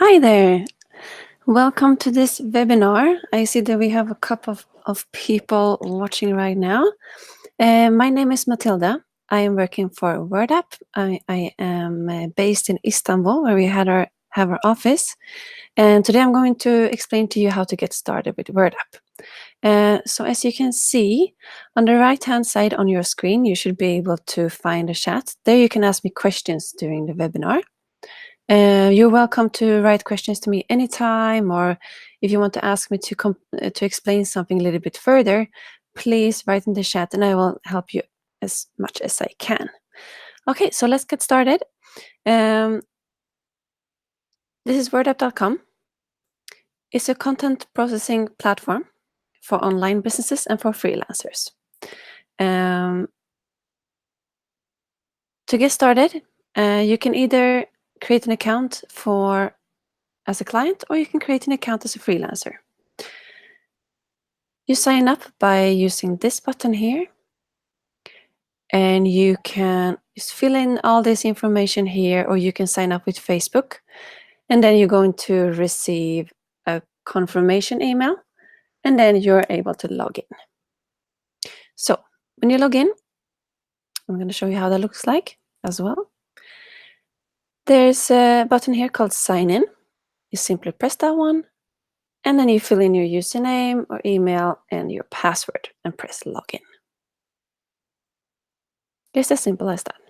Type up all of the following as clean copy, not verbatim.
Hi there. Welcome to this webinar. I see that we have a couple of people watching right now. My name is Matilda. I am working for Wordapp. I am based in Istanbul, where we have our office. And today I'm going to explain to you how to get started with Wordapp. So as you can see, on the right-hand side on your screen, you should be able to find a chat. There you can ask me questions during the webinar. You're welcome to write questions to me anytime, or if you want to ask me to explain something a little bit further, please write in the chat and I will help you as much as I can. Okay, so let's get started. This is wordapp.com. It's a content processing platform for online businesses and for freelancers. To get started, you can either create an account as a client, or you can create an account as a freelancer. You sign up by using this button here, and you can just fill in all this information here, or you can sign up with Facebook, and then you're going to receive a confirmation email, and then you're able to log in. So when you log in, I'm going to show you how that looks like as well. There's a button here called sign in. You simply press that one, and then you fill in your username or email and your password and press login. It's as simple as that.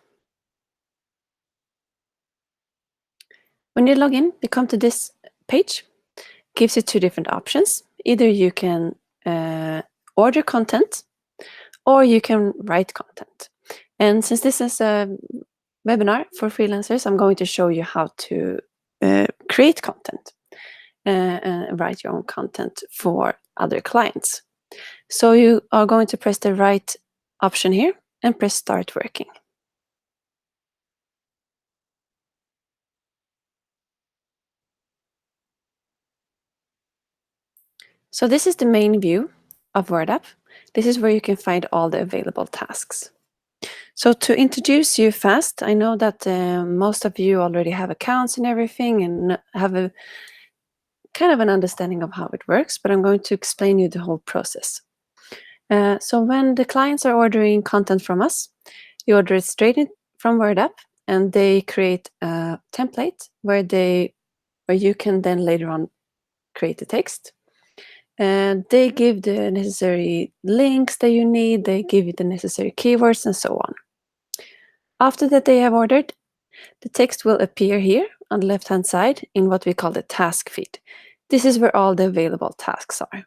When you log in, you come to this page. It gives you two different options. Either you can order content, or you can write content. And since this is a webinar for freelancers, I'm going to show you how to create content and write your own content for other clients. So you are going to press the right option here and press start working. So this is the main view of Wordapp. This is where you can find all the available tasks. So to introduce you fast, I know that most of you already have accounts and everything and have a kind of an understanding of how it works, but I'm going to explain you the whole process. So when the clients are ordering content from us, you order it straight in from Wordapp, and they create a template where you can then later on create the text. And they give the necessary links that you need, they give you the necessary keywords and so on. After that they have ordered, the text will appear here on the left-hand side in what we call the task feed. This is where all the available tasks are.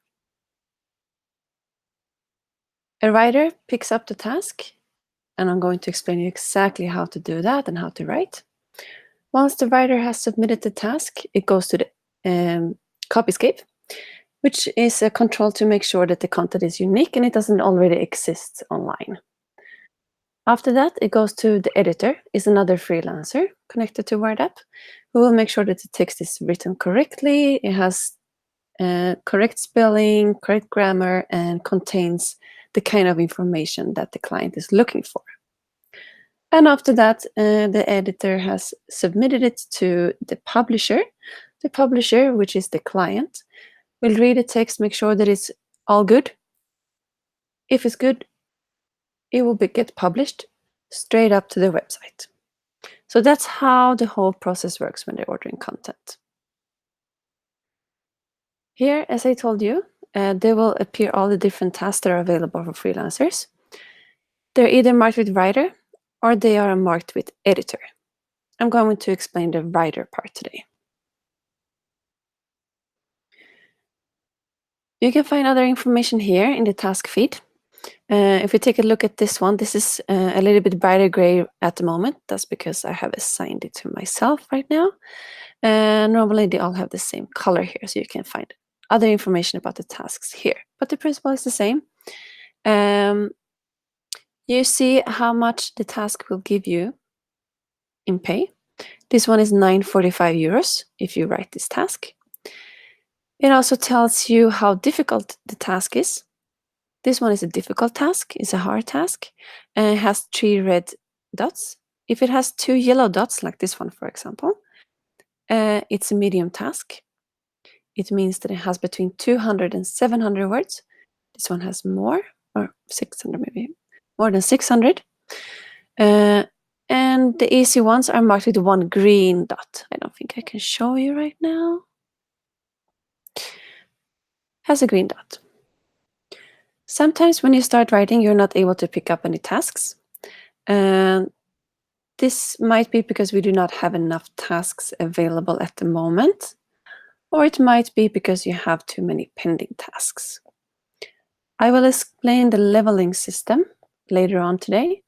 A writer picks up the task, and I'm going to explain you exactly how to do that and how to write. Once the writer has submitted the task, it goes to the copyscape, which is a control to make sure that the content is unique and it doesn't already exist online. After that, it goes to the editor, is another freelancer connected to Wordapp, who will make sure that the text is written correctly, it has correct spelling, correct grammar, and contains the kind of information that the client is looking for. And after that, the editor has submitted it to the publisher. The publisher, which is the client, will read the text, make sure that it's all good. If it's good, it will get published straight up to the website. So that's how the whole process works when they're ordering content. Here, as I told you, there will appear all the different tasks that are available for freelancers. They're either marked with writer or they are marked with editor. I'm going to explain the writer part today. You can find other information here in the task feed. If we take a look at this one, this is a little bit brighter gray at the moment. That's because I have assigned it to myself right now. Normally they all have the same color here, so you can find other information about the tasks here. But the principle is the same. You see how much the task will give you in pay. This one is 9.45 euros if you write this task. It also tells you how difficult the task is. This one is a difficult task, it's a hard task, and it has 3 red dots. If it has 2 yellow dots, like this one, for example, It's a medium task. It means that it has between 200 and 700 words. This one has more, or 600 maybe, more than 600. And the easy ones are marked with one green dot. I don't think I can show you right now. Has a green dot. Sometimes when you start writing, you're not able to pick up any tasks. And this might be because we do not have enough tasks available at the moment, or it might be because you have too many pending tasks. I will explain the leveling system later on today,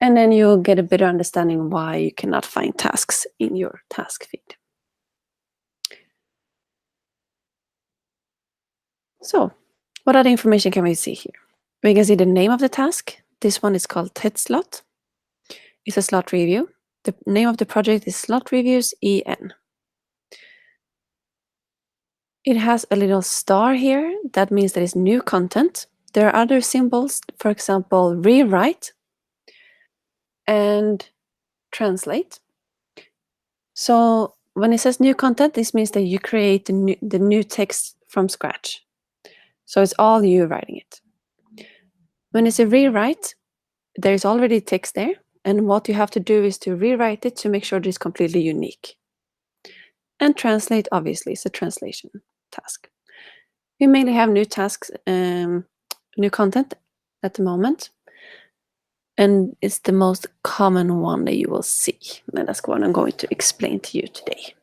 and then you'll get a better understanding why you cannot find tasks in your task feed. So, what other information can we see here? We can see the name of the task. This one is called test slot. It's a slot review. The name of the project is Slot Reviews EN. It has a little star here. That means that it's new content. There are other symbols, for example, rewrite and translate. So when it says new content, this means that you create the new text from scratch. So it's all you writing it. When it's a rewrite, there's already text there. And what you have to do is to rewrite it to make sure it is completely unique. And translate, obviously, is a translation task. We mainly have new tasks, new content at the moment. And it's the most common one that you will see. And that's what I'm going to explain to you today.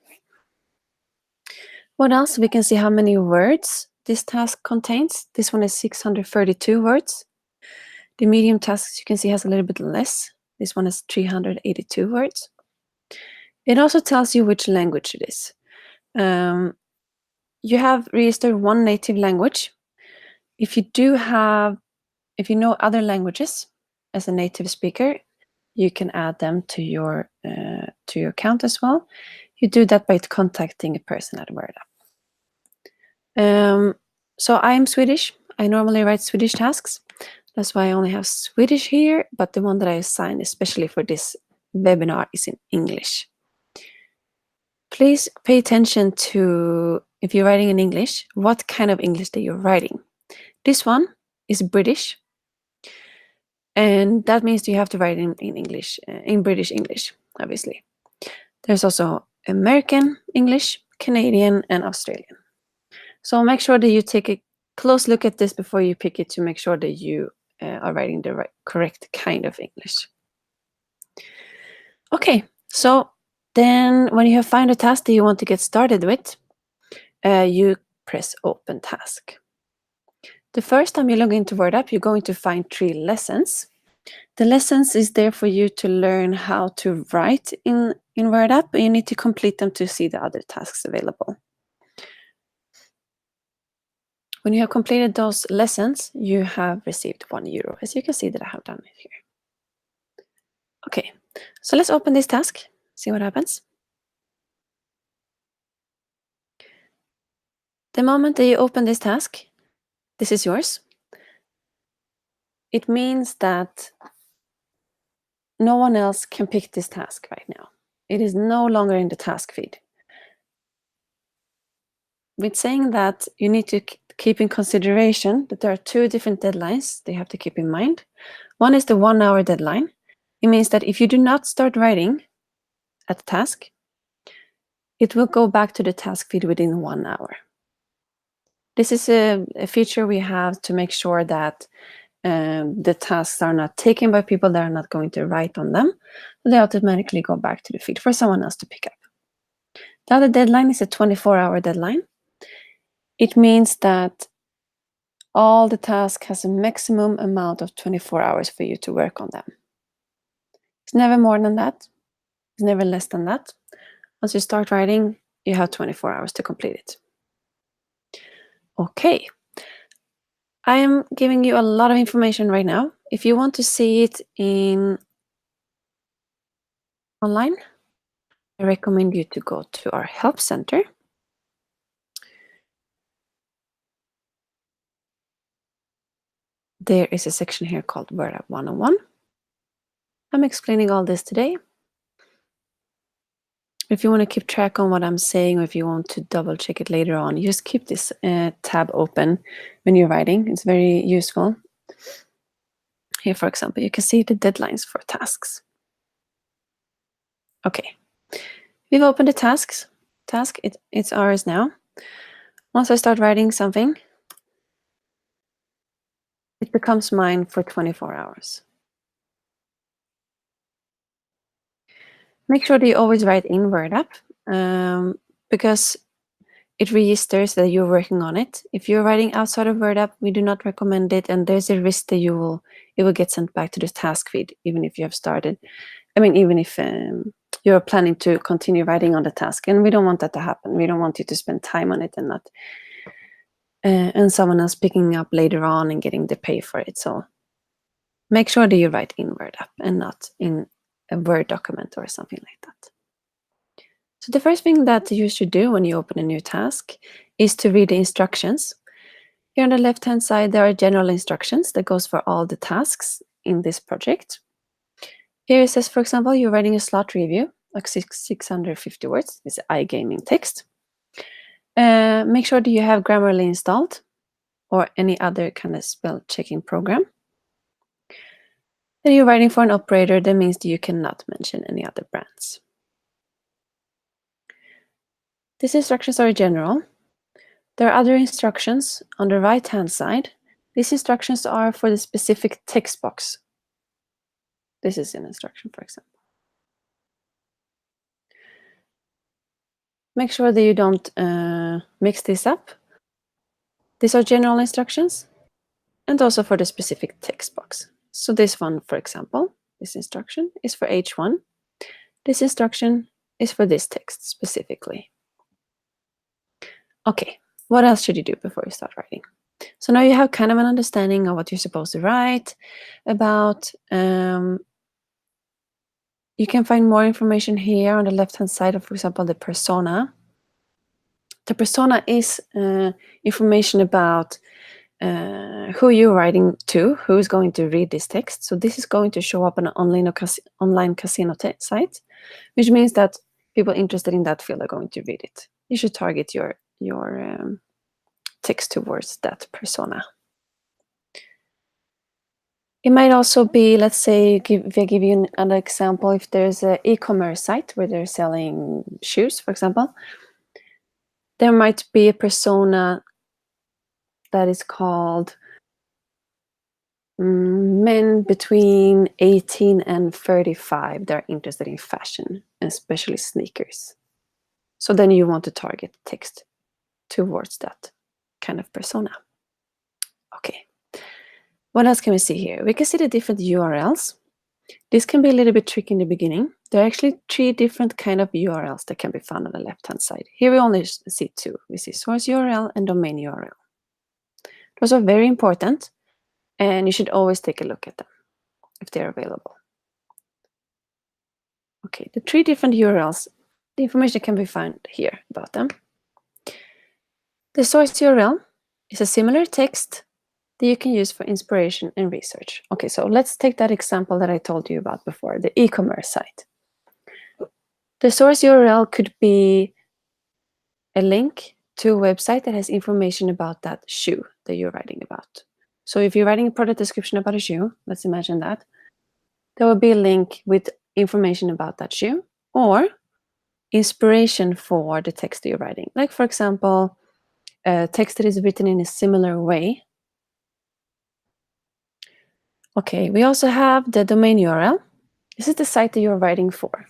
What else? We can see how many words this task contains. This one is 632 words. The medium tasks you can see has a little bit less. This one is 382 words. It also tells you which language it is. You have registered one native language. If you know other languages as a native speaker, you can add them to your account as well. You do that by contacting a person at Wordapp. So I'm Swedish. I normally write Swedish tasks. That's why I only have Swedish here, but the one that I assigned especially for this webinar is in English. Please pay attention to, if you're writing in English, what kind of English that you're writing. This one is British, and that means you have to write in English, in British English, obviously. There's also American English, Canadian, and Australian. So make sure that you take a close look at this before you pick it to make sure that you are writing the correct kind of English. Okay, so then when you have found a task that you want to get started with, you press Open Task. The first time you log into Wordapp, you're going to find 3 lessons. The lessons is there for you to learn how to write in Wordapp, but you need to complete them to see the other tasks available. When you have completed those lessons, you have received €1, as you can see that I have done it here. Okay, so let's open this task, see what happens. The moment that you open this task, this is yours. It means that no one else can pick this task right now. It is no longer in the task feed. With saying that, you need to keep in consideration that there are 2 different deadlines they have to keep in mind. One is the 1-hour deadline. It means that if you do not start writing at the task, it will go back to the task feed within 1 hour. This is a feature we have to make sure that the tasks are not taken by people that are not going to write on them. They automatically go back to the feed for someone else to pick up. The other deadline is a 24-hour deadline. It means that all the tasks has a maximum amount of 24 hours for you to work on them. It's never more than that. It's never less than that. Once you start writing, you have 24 hours to complete it. Okay. I am giving you a lot of information right now. If you want to see it online, I recommend you to go to our help center. There is a section here called Wordapp 101. I'm explaining all this today. If you want to keep track on what I'm saying, or if you want to double check it later on, you just keep this tab open when you're writing. It's very useful. Here, for example, you can see the deadlines for tasks. Okay, we've opened the task. It's ours now. Once I start writing something, it becomes mine for 24 hours. Make sure that you always write in Wordapp, because it registers that you're working on it. If you're writing outside of Wordapp, we do not recommend it, and there's a risk that it will get sent back to the task feed, even if you have started. Even if you're planning to continue writing on the task, and we don't want that to happen. We don't want you to spend time on it and not and someone else picking up later on and getting the pay for it. So make sure that you write in Wordapp and not in a Word document or something like that. So the first thing that you should do when you open a new task is to read the instructions. Here on the left-hand side, there are general instructions that goes for all the tasks in this project. Here it says, for example, you're writing a slot review, like 650 words. It's iGaming text. Make sure that you have Grammarly installed or any other kind of spell checking program. Then you're writing for an operator. That means that you cannot mention any other brands. These instructions are general. There are other instructions on the right-hand side. These instructions are for the specific text box. This is an instruction, for example. Make sure that you don't mix this up. These are general instructions and also for the specific text box. So this one, for example, this instruction is for H1. This instruction is for this text specifically. Okay, what else should you do before you start writing? So now you have kind of an understanding of what you're supposed to write about. You can find more information here on the left-hand side of, for example, the persona. The persona is information about who you're writing to, who is going to read this text. So this is going to show up on an online casino site, which means that people interested in that field are going to read it. You should target your text towards that persona. It might also be, let's say, if I give you another example, if there's an e-commerce site where they're selling shoes, for example, there might be a persona that is called men between 18 and 35 that are interested in fashion, especially sneakers. So then you want to target text towards that kind of persona. Okay. What else can we see here? We can see the different URLs. This can be a little bit tricky in the beginning. There are actually 3 different kind of URLs that can be found on the left-hand side. Here we only see 2. We see source URL and domain URL. Those are very important, and you should always take a look at them if they're available. Okay, the 3 different URLs, the information can be found here about them. The source URL is a similar text that you can use for inspiration and research. Okay, so let's take that example that I told you about before, the e-commerce site. The source URL could be a link to a website that has information about that shoe that you're writing about. So if you're writing a product description about a shoe, let's imagine that, there will be a link with information about that shoe or inspiration for the text that you're writing. Like, for example, a text that is written in a similar way. Okay, we also have the domain URL. This is the site that you're writing for.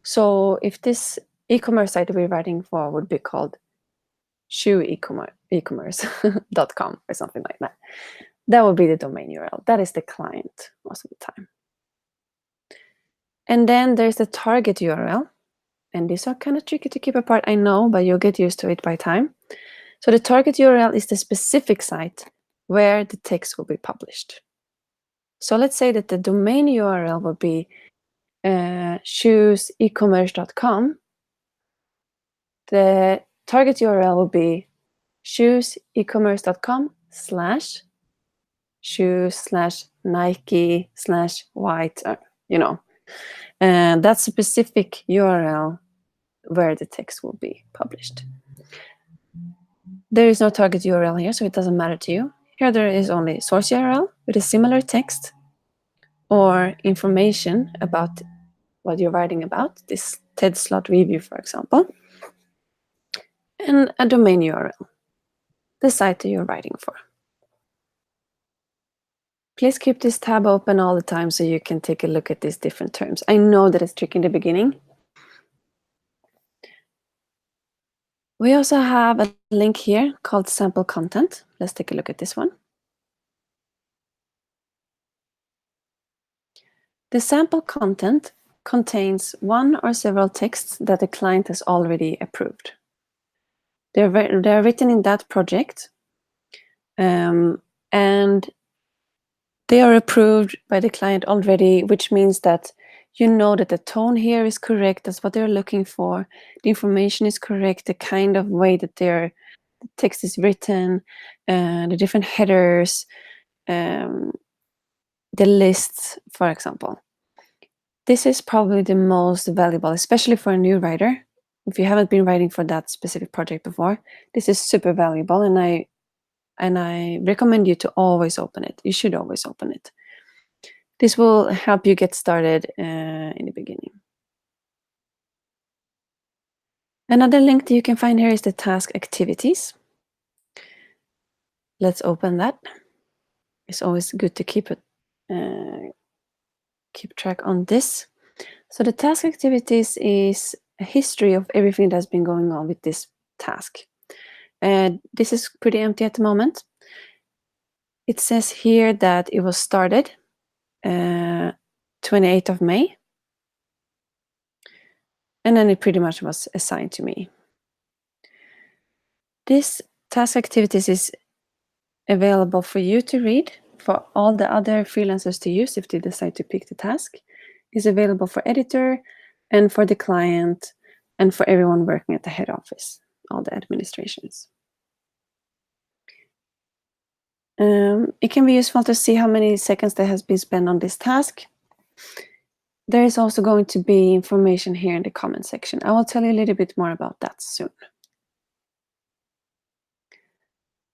So if this e-commerce site that we're writing for would be called shoeecommerce.com or something like that, that would be the domain URL. That is the client most of the time. And then there's the target URL. And these are kind of tricky to keep apart, I know, but you'll get used to it by time. So the target URL is the specific site where the text will be published. So let's say that the domain URL will be shoeseecommerce.com. The target URL will be shoes-ecommerce.com/shoes/Nike/white, and that's a specific URL where the text will be published. There is no target URL here, so it doesn't matter to you. Here there is only source URL with a similar text or information about what you're writing about, this TED slot review, for example, and a domain URL, the site that you're writing for. Please keep this tab open all the time so you can take a look at these different terms. I know that it's tricky in the beginning. We also have a link here called sample content. Let's take a look at this one. The sample content contains one or several texts that the client has already approved. They're written in that project, and they are approved by the client already, which means that you know that the tone here is correct. That's what they're looking for. The information is correct. The kind of way that the text is written, the different headers, the lists, for example. This is probably the most valuable, especially for a new writer. If you haven't been writing for that specific project before, this is super valuable, and I recommend you to always open it. You should always open it. This will help you get started in the beginning. Another link that you can find here is the task activities. Let's open that. It's always good to keep track on this. So the task activities is a history of everything that's been going on with this task. This is pretty empty at the moment. It says here that it was started 28th of May. And then it pretty much was assigned to me. This task activities is available for you to read, for all the other freelancers to use if they decide to pick the task. It's available for editor and for the client and for everyone working at the head office, all the administrations. It can be useful to see how many seconds there has been spent on this task. There is also going to be information here in the comment section. I will tell you a little bit more about that soon.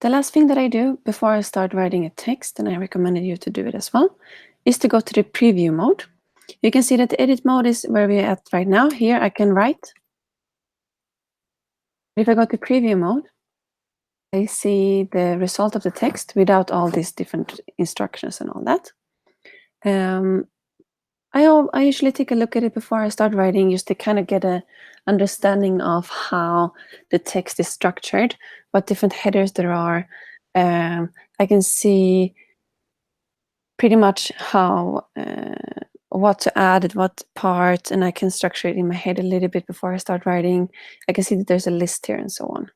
The last thing that I do before I start writing a text, and I recommended you to do it as well, is to go to the preview mode. You can see that the edit mode is where we're at right now. Here I can write. If I go to preview mode, I see the result of the text without all these different instructions and all that. I usually take a look at it before I start writing, just to kind of get an understanding of how the text is structured, what different headers there are. I can see pretty much how what to add at what part, and I can structure it in my head a little bit before I start writing. I can see that there's a list here and so on.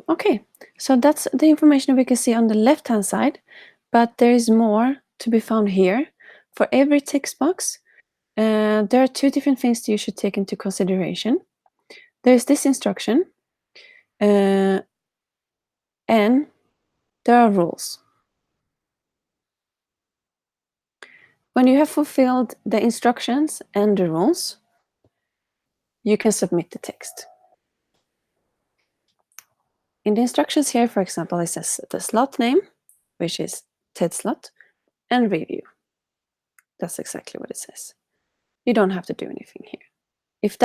Okay, so that's the information we can see on the left-hand side, but there is more to be found here. For every text box, there are two different things that you should take into consideration. There's this instruction, and there are rules. When you have fulfilled the instructions and the rules, you can submit the text. In the instructions here, for example, it says the slot name, which is TED slot, and review. That's exactly what it says. You don't have to do anything here. If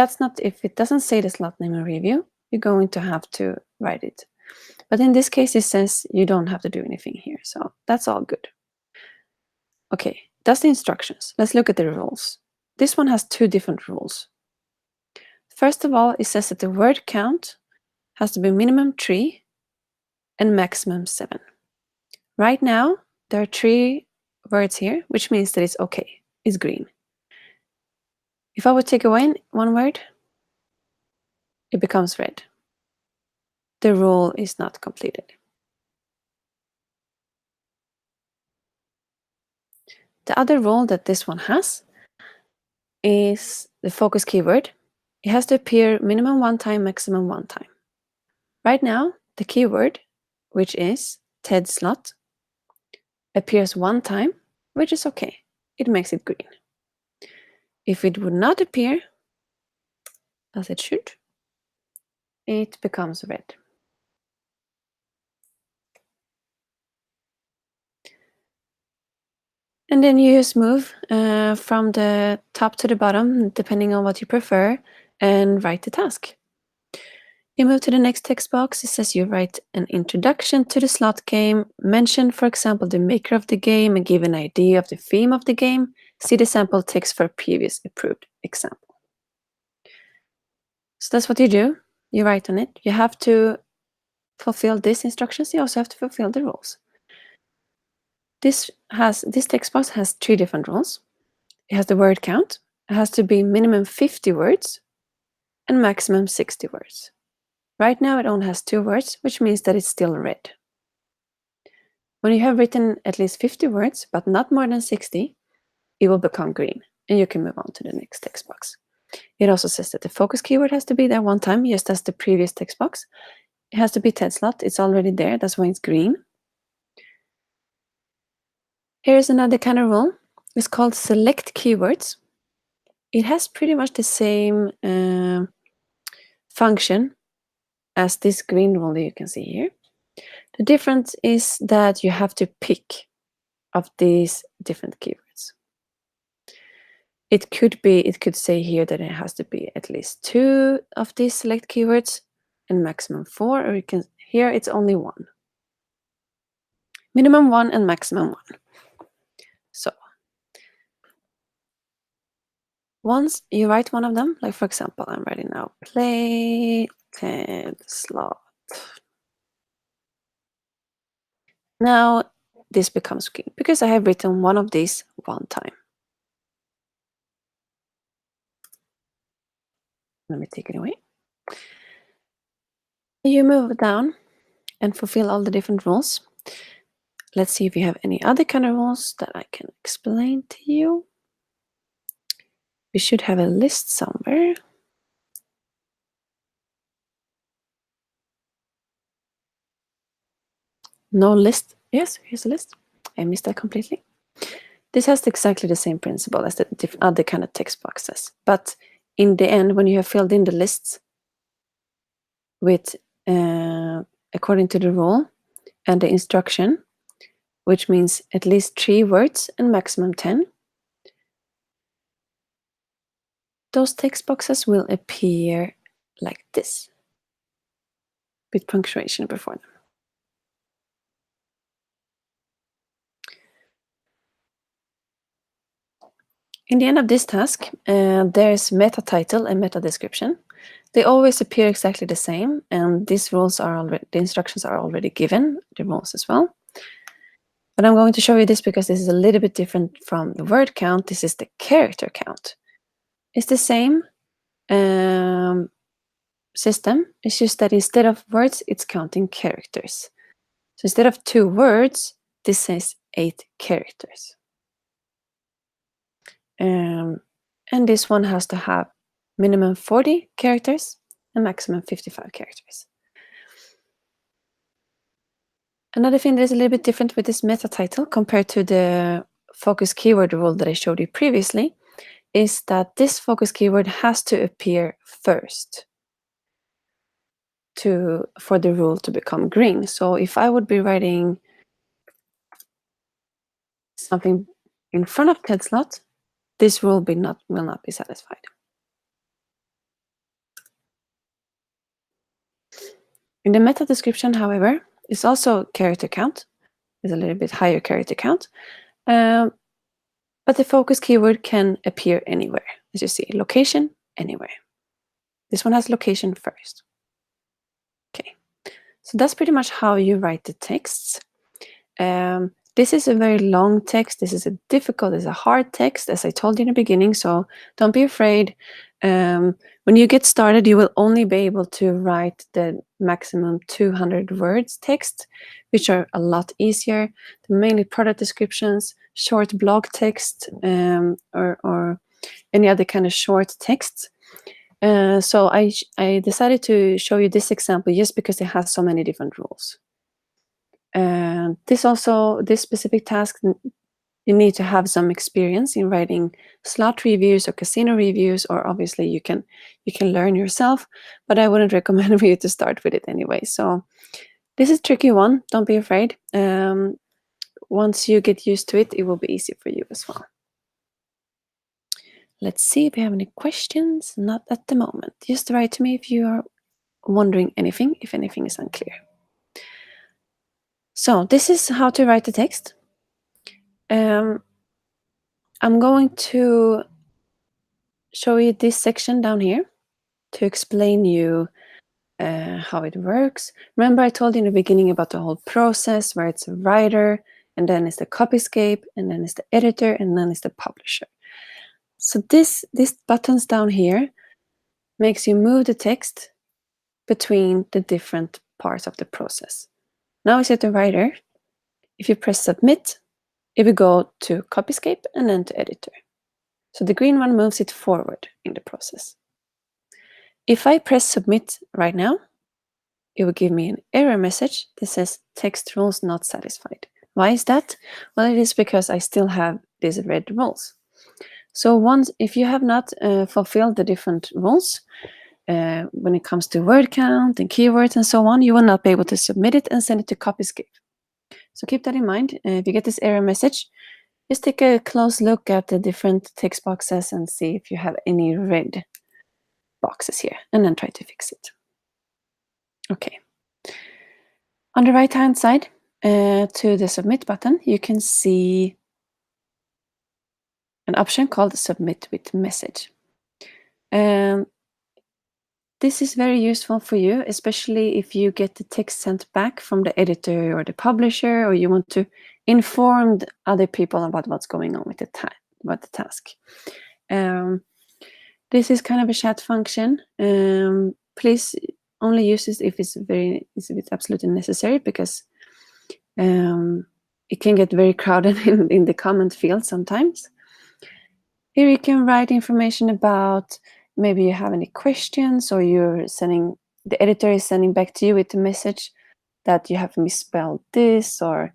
it doesn't say the slot name and review, you're going to have to write it. But in this case, it says you don't have to do anything here. So that's all good. Okay, that's the instructions. Let's look at the rules. This one has two different rules. First of all, it says that the word count has to be minimum 3 and maximum 7. Right now, there are 3 words here, which means that it's okay. It's green. If I would take away one word, it becomes red. The rule is not completed. The other rule that this one has is the focus keyword. It has to appear minimum 1 time, maximum 1 time. Right now, the keyword, which is TED slot, appears one time, which is okay. It makes it green. If it would not appear, as it should, it becomes red. And then you just move from the top to the bottom, depending on what you prefer, and write the task. You move to the next text box. It says you write an introduction to the slot game. Mention, for example, the maker of the game and give an idea of the theme of the game. See the sample text for a previous approved example. So that's what you do. You write on it. You have to fulfill these instructions. You also have to fulfill the rules. This text box has 3 different rules. It has the word count. It has to be minimum 50 words and maximum 60 words. Right now it only has 2 words, which means that it's still red. When you have written at least 50 words, but not more than 60, it will become green, and you can move on to the next text box. It also says that the focus keyword has to be there one time, just as the previous text box. It has to be TED slot. It's already there. That's why it's green. Here's another kind of rule. It's called select keywords. It has pretty much the same function as this green rule that you can see here. The difference is that you have to pick of these different keywords. It could say here that it has to be at least 2 of these select keywords and maximum 4, or here it's only 1. Minimum 1 and maximum 1. So once you write one of them, like for example, I'm writing now play TED slot. Now this becomes green because I have written one of these one time. Let me take it away. You move down and fulfill all the different rules. Let's see if you have any other kind of rules that I can explain to you. We should have a list somewhere. No list. Yes, here's a list. I missed that completely. This has exactly the same principle as the other kind of text boxes. But in the end, when you have filled in the lists with according to the rule and the instruction, which means at least 3 words and maximum 10, those text boxes will appear like this, with punctuation before them. In the end of this task, there's meta title and meta description. They always appear exactly the same, and these rules are already, the instructions are already given, the rules as well. But I'm going to show you this because this is a little bit different from the word count. This is the character count. It's the same system. It's just that instead of words, it's counting characters. So instead of 2 words, this says 8 characters. And this one has to have minimum 40 characters and maximum 55 characters. Another thing that is a little bit different with this meta title compared to the focus keyword rule that I showed you previously is that this focus keyword has to appear first for the rule to become green. So if I would be writing something in front of TED slot, this rule will not be satisfied. In the meta description, however, is also character count. It's a little bit higher character count. But the focus keyword can appear anywhere. As you see, location, anywhere. This one has location first. Okay, so that's pretty much how you write the texts. This is a very long text. This is a hard text, as I told you in the beginning, so don't be afraid. When you get started, you will only be able to write the maximum 200 words text, which are a lot easier. They're mainly product descriptions, short blog text, or any other kind of short text. So I decided to show you this example just because it has so many different rules. This specific task, you need to have some experience in writing slot reviews or casino reviews, or obviously you can learn yourself, but I wouldn't recommend for you to start with it anyway. So this is a tricky one. Don't be afraid. Once you get used to it, it will be easy for you as well. Let's see if we have any questions. Not at the moment. Just write to me if you are wondering anything, if anything is unclear. So this is how to write the text. I'm going to show you this section down here to explain you how it works. Remember I told you in the beginning about the whole process where it's a writer, and then it's the copyscape, and then it's the editor, and then it's the publisher. So this buttons down here makes you move the text between the different parts of the process. Now it's at the writer. If you press submit, it will go to copyscape and then to editor. So the green one moves it forward in the process. If I press submit right now, it will give me an error message that says text rules not satisfied. Why is that? Well, it is because I still have these red rules. So if you have not fulfilled the different rules, when it comes to word count and keywords and so on, you will not be able to submit it and send it to copyscape. So keep that in mind. If you get this error message, just take a close look at the different text boxes and see if you have any red boxes here, and then try to fix it. Okay. On the right-hand side, to the submit button, you can see an option called Submit Wit Message. This is very useful for you, especially if you get the text sent back from the editor or the publisher, or you want to inform other people about what's going on with the task. This is kind of a chat function. Please only use this if it's absolutely necessary, because it can get very crowded in the comment field sometimes. Here you can write information about maybe you have any questions, or the editor is sending back to you with a message that you have misspelled this, or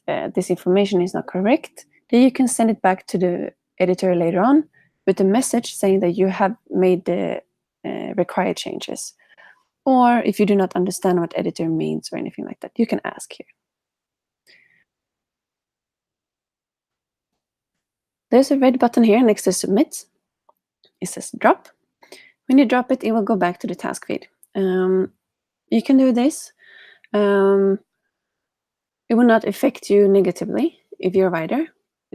this information is not correct. Then you can send it back to the editor later on with a message saying that you have made the required changes. Or if you do not understand what editor means or anything like that, you can ask here. There's a red button here next to submit. It says drop. When you drop it, it will go back to the task feed. You can do this. It will not affect you negatively if you're a writer.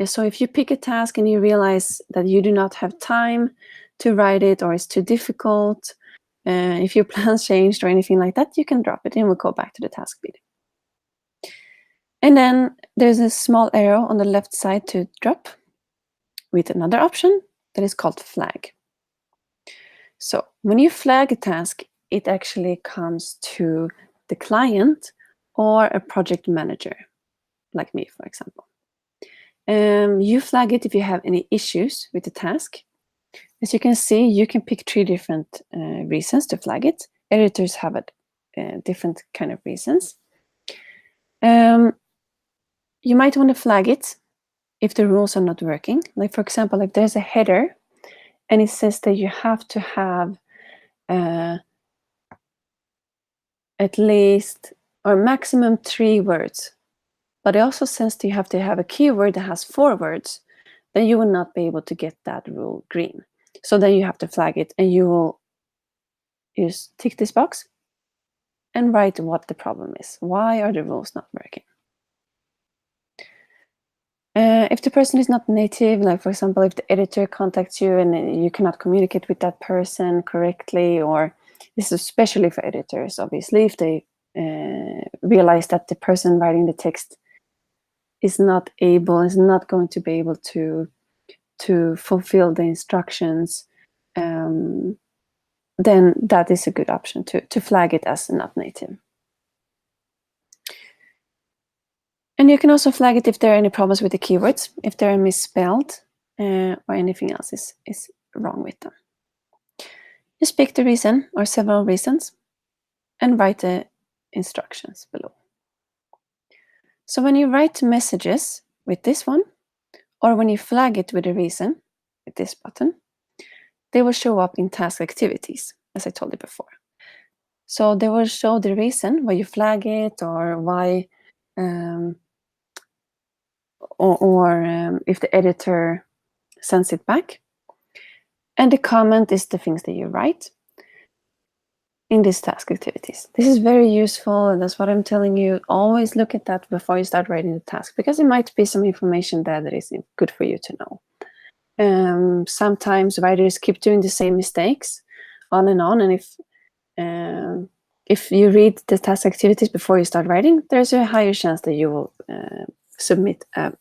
So if you pick a task and you realize that you do not have time to write it, or it's too difficult, if your plans changed or anything like that, you can drop it and it will go back to the task feed. And then there's a small arrow on the left side to drop with another option that is called flag. So when you flag a task, it actually comes to the client or a project manager, like me, for example. You flag it if you have any issues with the task. As you can see, you can pick 3 different reasons to flag it. Editors have different kind of reasons. You might want to flag it if the rules are not working. Like, for example, if there's a header and it says that you have to have at least or maximum 3 words, but it also says that you have to have a keyword that has 4 words, then you will not be able to get that rule green. So then you have to flag it, and you will just tick this box and write what the problem is. Why are the rules not working? If the person is not native, like for example, if the editor contacts you and you cannot communicate with that person correctly, or this is especially for editors, obviously, if they realize that the person writing the text is not going to be able to fulfill the instructions, then that is a good option to flag it as not native. And you can also flag it if there are any problems with the keywords, if they're misspelled, or anything else is wrong with them. Just pick the reason or several reasons and write the instructions below. So when you write messages with this one, or when you flag it with a reason, with this button, they will show up in task activities, as I told you before. So they will show the reason why you flag it, or why, if the editor sends it back. And the comment is the things that you write in these task activities. This is very useful, and that's what I'm telling you. Always look at that before you start writing the task, because it might be some information there that is good for you to know. Sometimes writers keep doing the same mistakes on, and if you read the task activities before you start writing, there's a higher chance that you will submit a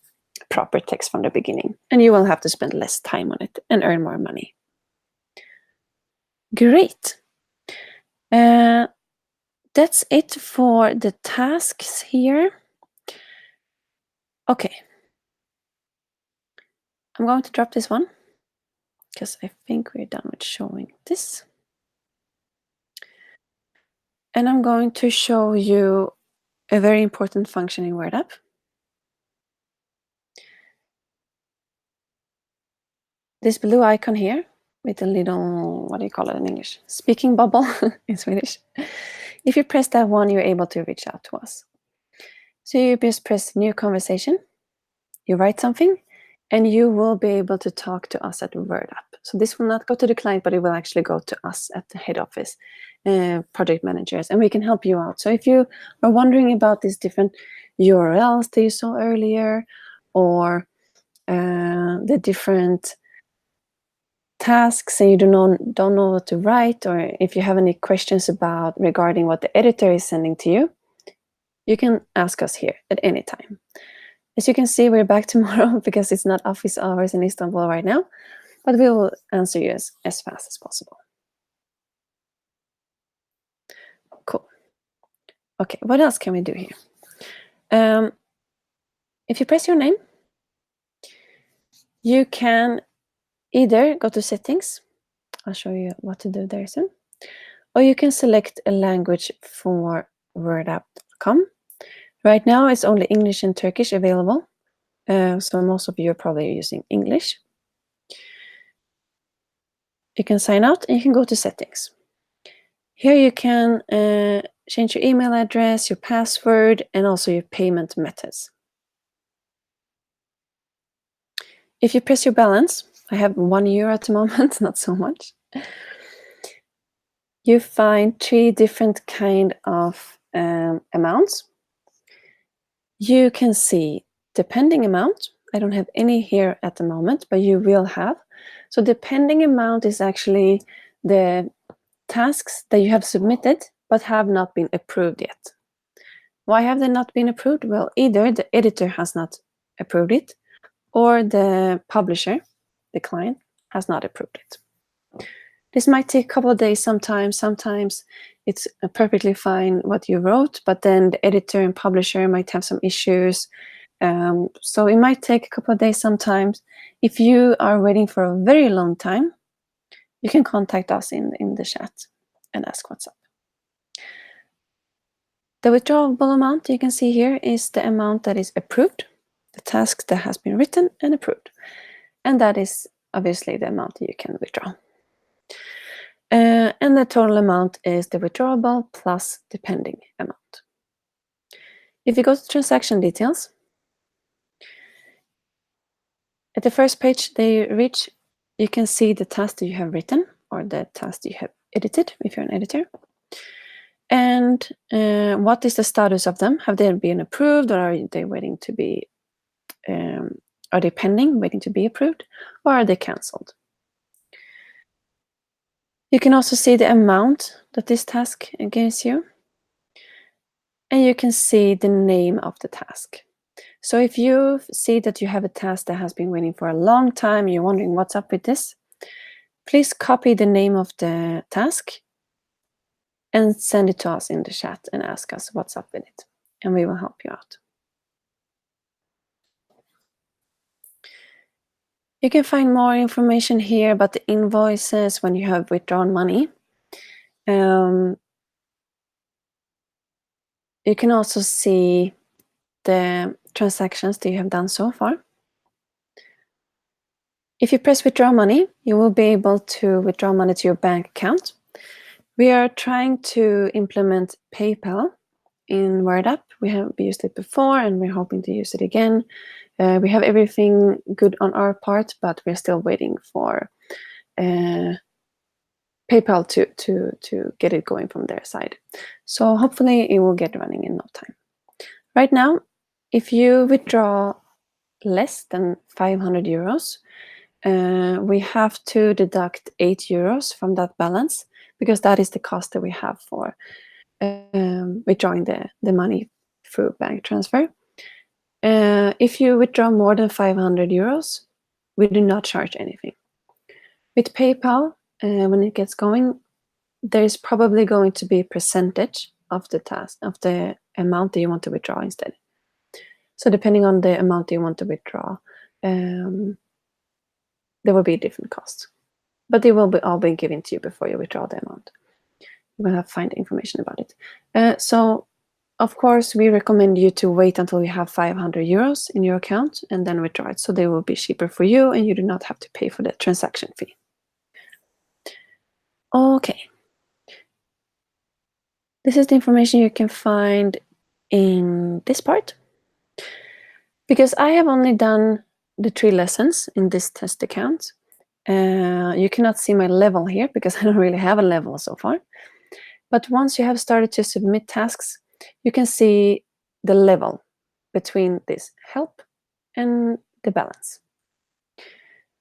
proper text from the beginning, and you will have to spend less time on it and earn more money. Great. That's it for the tasks here. Okay. I'm going to drop this one because I think we're done with showing this. And I'm going to show you a very important function in Wordapp. This blue icon here with a little, what do you call it in English? Speaking bubble in Swedish. If you press that one, you're able to reach out to us. So you just press new conversation, you write something, and you will be able to talk to us at Wordapp. So this will not go to the client, but it will actually go to us at the head office, project managers, and we can help you out. So if you are wondering about these different URLs that you saw earlier, or the different tasks and you don't know what to write, or if you have any questions regarding what the editor is sending to you, you can ask us here at any time. As you can see, we're back tomorrow because it's not office hours in Istanbul right now, but we will answer you as fast as possible. Cool. Okay, what else can we do here? If you press your name, you can either go to settings. I'll show you what to do there soon. Or you can select a language for wordapp.com. Right now, it's only English and Turkish available. So most of you are probably using English. You can sign out and you can go to settings. Here you can change your email address, your password, and also your payment methods. If you press your balance, I have €1 at the moment, not so much. You find 3 different kind of amounts. You can see depending amount. I don't have any here at the moment, but you will have. So depending amount is actually the tasks that you have submitted but have not been approved yet. Why have they not been approved? Well, either the editor has not approved it, or the publisher, the client, has not approved it. This might take a couple of days sometimes. Sometimes it's perfectly fine what you wrote, but then the editor and publisher might have some issues. So it might take a couple of days sometimes. If you are waiting for a very long time, you can contact us in the chat and ask what's up. The withdrawable amount you can see here is the amount that is approved, the task that has been written and approved. And that is obviously the amount that you can withdraw. And the total amount is the withdrawable plus the pending amount. If you go to transaction details, at the first page they reach, you can see the task that you have written or the task you have edited, if you're an editor. And what is the status of them? Have they been approved, or are they waiting to be, are they pending, waiting to be approved, or are they cancelled? You can also see the amount that this task gives you. And you can see the name of the task. So if you see that you have a task that has been waiting for a long time, you're wondering what's up with this, please copy the name of the task and send it to us in the chat and ask us what's up with it, and we will help you out. You can find more information here about the invoices when you have withdrawn money. You can also see the transactions that you have done so far. If you press withdraw money, you will be able to withdraw money to your bank account. We are trying to implement PayPal in Wordapp. We have used it before and we're hoping to use it again. We have everything good on our part, but we're still waiting for PayPal to get it going from their side. So hopefully it will get running in no time. Right now, if you withdraw less than 500 euros, we have to deduct 8 euros from that balance, because that is the cost that we have for withdrawing the money through bank transfer. If you withdraw more than 500 euros, we do not charge anything. With PayPal, when it gets going, there is probably going to be a percentage of the amount that you want to withdraw instead. So depending on the amount that you want to withdraw, there will be a different cost. But they will all be given to you before you withdraw the amount. You will have to find information about it. So, of course, we recommend you to wait until you have 500 euros in your account and then withdraw it. So they will be cheaper for you and you do not have to pay for the transaction fee. Okay. This is the information you can find in this part. Because I have only done the 3 lessons in this test account, you cannot see my level here because I don't really have a level so far. But once you have started to submit tasks, you can see the level between this help and the balance.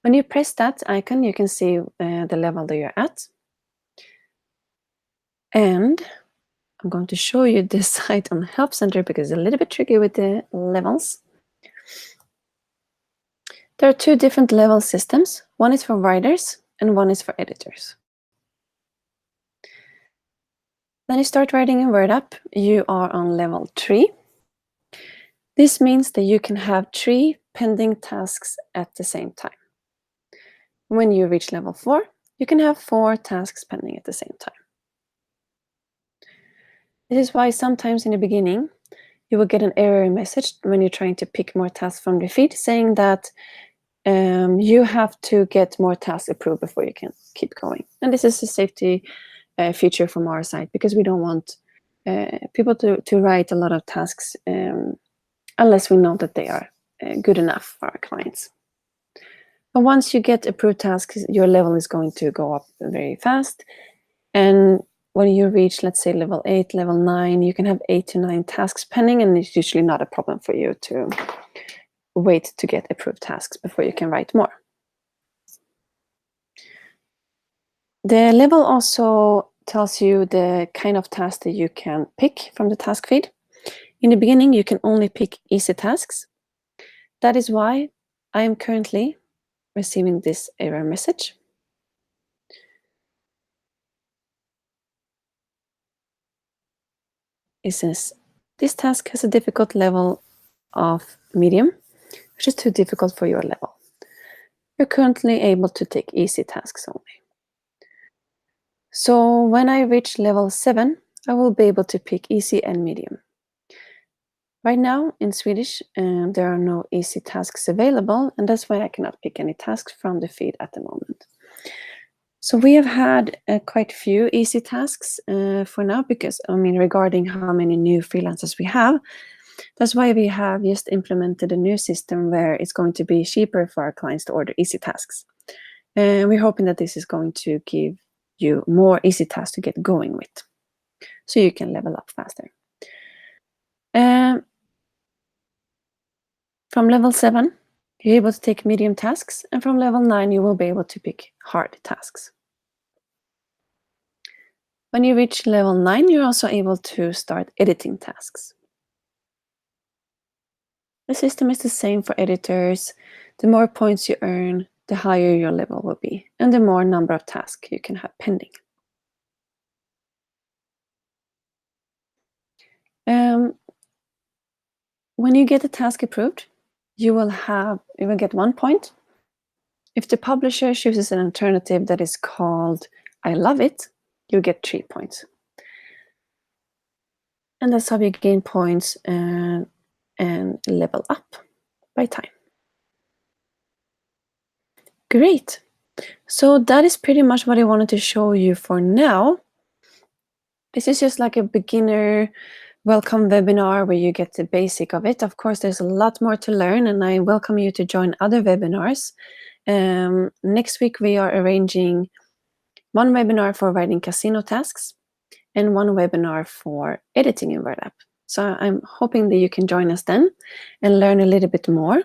When you press that icon, you can see the level that you're at. And I'm going to show you this site on Help Center because it's a little bit tricky with the levels. There are 2 different level systems. One is for writers and one is for editors. When you start writing in Wordapp, you are on level 3. This means that you can have 3 pending tasks at the same time. When you reach level 4, you can have 4 tasks pending at the same time. This is why sometimes in the beginning, you will get an error message when you're trying to pick more tasks from the feed, saying that you have to get more tasks approved before you can keep going. And this is a safety feature from our side, because we don't want people to write a lot of tasks unless we know that they are good enough for our clients. But once you get approved tasks, your level is going to go up very fast. And when you reach, let's say, level 8, level 9, you can have 8 to 9 tasks pending, and it's usually not a problem for you to wait to get approved tasks before you can write more. The level also tells you the kind of task that you can pick from the task feed. In the beginning, you can only pick easy tasks. That is why I am currently receiving this error message. It says, this task has a difficult level of medium, which is too difficult for your level. You're currently able to take easy tasks only. So when I reach level 7, I will be able to pick easy and medium. Right now in Swedish, there are no easy tasks available, and that's why I cannot pick any tasks from the feed at the moment. So we have had quite a few easy tasks for now, because, regarding how many new freelancers we have, that's why we have just implemented a new system where it's going to be cheaper for our clients to order easy tasks. And we're hoping that this is going to give you more easy tasks to get going with, so you can level up faster. From level 7, you're able to take medium tasks, and from level 9, you will be able to pick hard tasks. When you reach level 9, you're also able to start editing tasks. The system is the same for editors. The more points you earn, the higher your level will be, and the more number of tasks you can have pending. When you get a task approved, you will get 1 point. If the publisher chooses an alternative that is called I love it, you get 3 points. And that's how you gain points and level up by time. Great. So that is pretty much what I wanted to show you for now. This is just like a beginner welcome webinar where you get the basic of it. Of course, there's a lot more to learn, and I welcome you to join other webinars. Next week, we are arranging one webinar for writing casino tasks and one webinar for editing in Wordapp. So I'm hoping that you can join us then and learn a little bit more.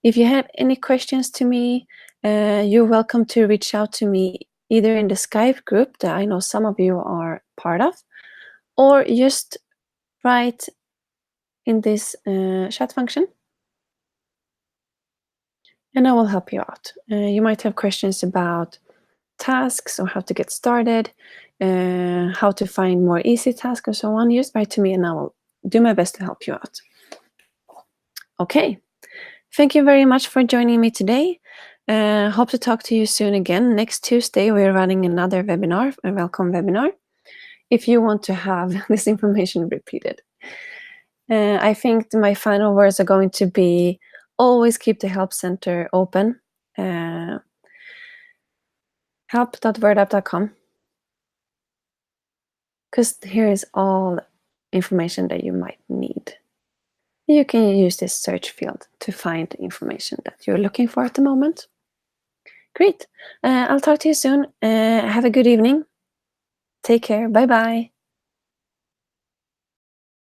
If you have any questions to me, you're welcome to reach out to me either in the Skype group that I know some of you are part of, or just write in this chat function, and I will help you out. You might have questions about tasks or how to get started, how to find more easy tasks and so on. Just write to me and I will do my best to help you out. Okay, thank you very much for joining me today. Hope to talk to you soon again. Next Tuesday, we're running another webinar, a welcome webinar, if you want to have this information repeated. I think my final words are going to be, always keep the help center open. Help.wordapp.com, because here is all information that you might need. You can use this search field to find the information that you're looking for at the moment. Great. I'll talk to you soon. Have a good evening. Take care. Bye-bye.